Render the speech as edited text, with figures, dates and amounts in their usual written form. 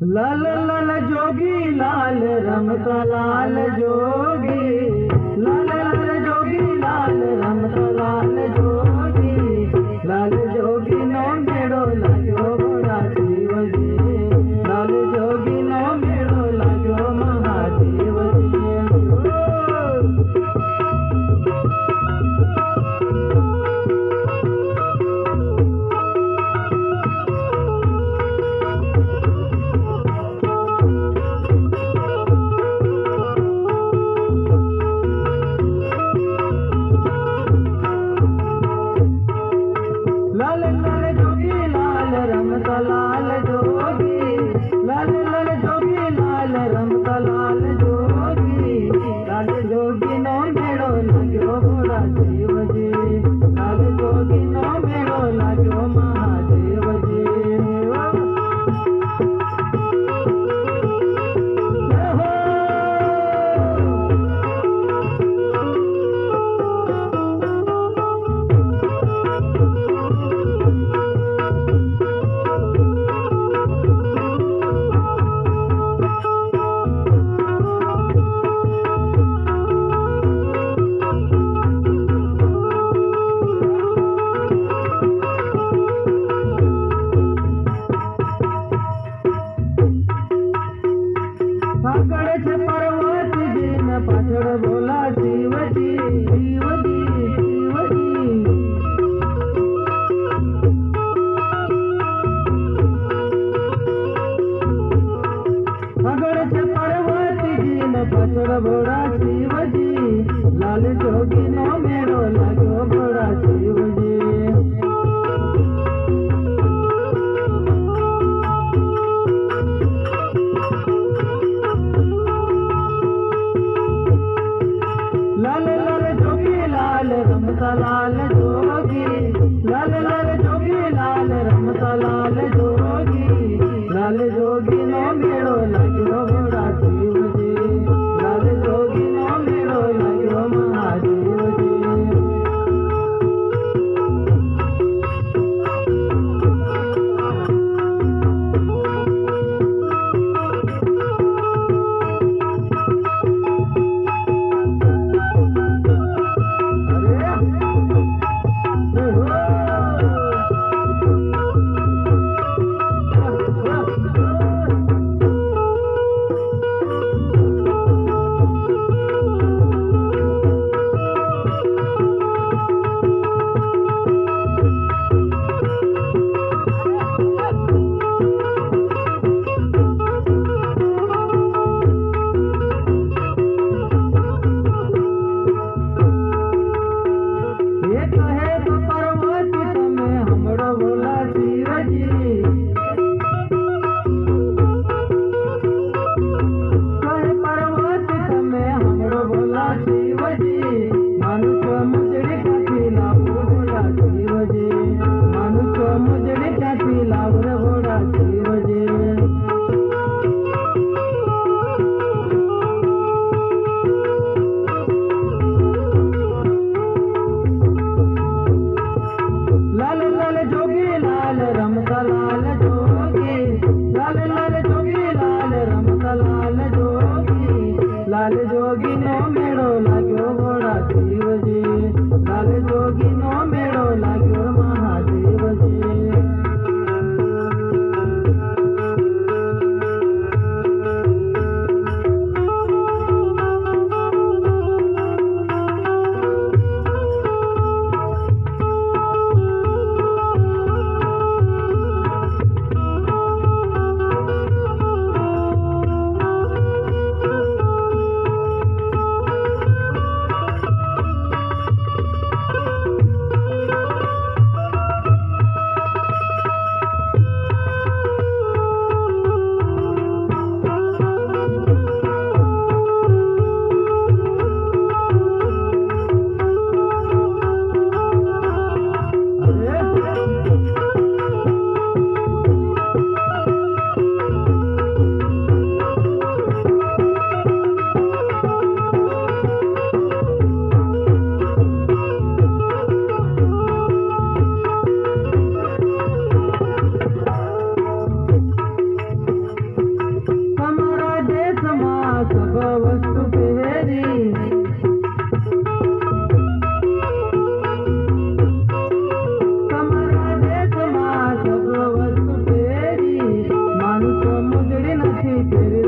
लाल लाल जोगी लाल रमता लाल जोगी, लाल लाल जोगी लाल रमता लाल जोगी, लाल जोगी नो मेड़ो लाग्यो बड़ा शिव जी, लाल जोगी नो मेड़ो लाग्यो महादेव जी। लाल लाल जोगी लाल रमता लाल जोगी, लाल लाल जोगी लाल रमता लाल जोगी, लाल जोगी नो मेड़ो लाग्यो बड़ा शिव जी, लाल जोगी नो मेड़ो लाग्यो महादेव जी। जय हो। पकड़ छे पर्वत जी न पाछड़ बोला शिवजी, शिवजी, शिवजी। पकड़ छे पर्वत जी न पाछड़ बोला शिवजी, लाल जोगी नो मेड़ो लाग्यो बड़ा शिवजी। लाल लाल जोगी लाल रमता लाल जोगी, लाल लाल जोगी लाल रमता लाल जोगी, लाल जोगी नो मेड़ो लाग्यो बड़ा शिव जी, लाल जोगी नो मेड़ो लाग्यो महादेव जी। तेरी